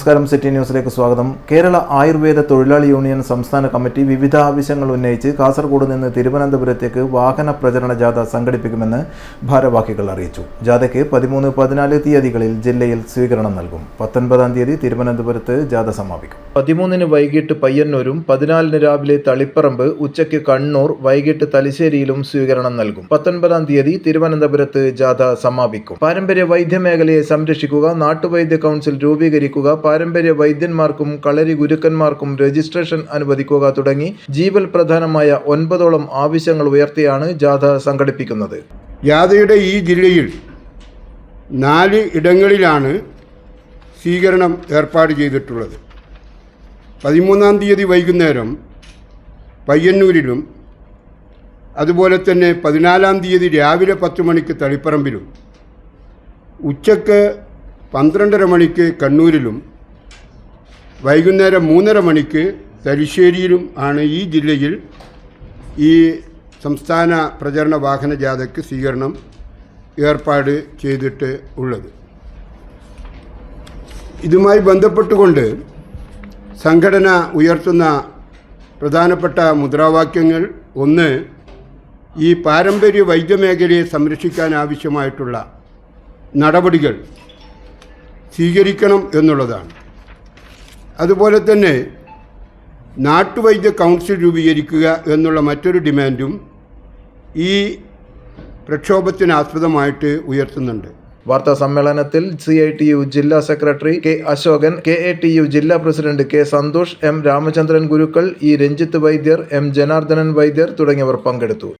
നമസ്കാരം, സിറ്റി ന്യൂസിലേക്ക് സ്വാഗതം. കേരള ആയുർവേദ തൊഴിലാളി യൂണിയൻ സംസ്ഥാന കമ്മിറ്റി വിവിധ ആവശ്യങ്ങൾ ഉന്നയിച്ച് കാസർഗോഡ് നിന്ന് തിരുവനന്തപുരത്തേക്ക് വാഹന പ്രചരണ ജാഥ സംഘടിപ്പിക്കുമെന്ന് ഭാരവാഹികൾ അറിയിച്ചു. ജാഥയ്ക്ക് 13, 14 തീയതികളിൽ ജില്ലയിൽ സ്വീകരണം നൽകും. 19-ാം തീയതി തിരുവനന്തപുരത്ത് ജാഥ സമാപിക്കും. 13-ന് വൈകിട്ട് പയ്യന്നൂരും 14-ന് രാവിലെ തളിപ്പറമ്പ്, ഉച്ചയ്ക്ക് കണ്ണൂർ, വൈകിട്ട് തലശ്ശേരിയിലും സ്വീകരണം നൽകും. 19-ാം തീയതി തിരുവനന്തപുരത്ത് ജാഥ സമാപിക്കും. പാരമ്പര്യ വൈദ്യമേഖലയെ സംരക്ഷിക്കുക, നാട്ടുവൈദ്യ കൗൺസിൽ രൂപീകരിക്കുക, പാരമ്പര്യ വൈദ്യന്മാർക്കും കളരി ഗുരുക്കന്മാർക്കും രജിസ്ട്രേഷൻ അനുവദിക്കുക തുടങ്ങി ജീവൽ പ്രധാനമായ 9ഓളം ആവശ്യങ്ങൾ ഉയർത്തിയാണ് ജാഥ സംഘടിപ്പിക്കുന്നത്. ജാഥയുടെ ഈ ജില്ലയിൽ 4 ഇടങ്ങളിലാണ് സ്വീകരണം ഏർപ്പാട് ചെയ്തിട്ടുള്ളത്. 13-ാം തീയതി വൈകുന്നേരം പയ്യന്നൂരിലും, അതുപോലെ തന്നെ 14-ാം തീയതി രാവിലെ 10 മണിക്ക് തളിപ്പറമ്പിലും, ഉച്ചക്ക് 12:30 മണിക്ക് കണ്ണൂരിലും, വൈകുന്നേരം 3:30 മണിക്ക് തലശ്ശേരിയിലും ആണ് ഈ ജില്ലയിൽ ഈ സംസ്ഥാന പ്രചരണ വാഹന ജാഥയ്ക്ക് സ്വീകരണം ഏർപ്പാട് ചെയ്തിട്ട് ഉള്ളത്. ഇതുമായി ബന്ധപ്പെട്ടുകൊണ്ട് സംഘടന ഉയർത്തുന്ന പ്രധാനപ്പെട്ട മുദ്രാവാക്യങ്ങൾ: ഒന്ന്, ഈ പാരമ്പര്യ വൈദ്യമേഖലയെ സംരക്ഷിക്കാൻ ആവശ്യമായിട്ടുള്ള നടപടികൾ സ്വീകരിക്കണം എന്നുള്ളതാണ്. അതുപോലെ തന്നെ നാട്ടുവൈദ്യ കൗൺസിൽ രൂപീകരിക്കുക എന്നുള്ള മറ്റൊരു ഡിമാൻഡും ഈ പ്രക്ഷോഭത്തിന് ആസ്പദമായിട്ട് ഉയർത്തുന്നുണ്ട്. വാർത്താ സമ്മേളനത്തിൽ CITU ജില്ലാ സെക്രട്ടറി കെ അശോകൻ, KATU ജില്ലാ president K Santhosh, M Ramachandran Gurukkal, E Ranjith Vaidyar, M Janardhanan Vaidyar തുടങ്ങിയവർ പങ്കെടുത്തു.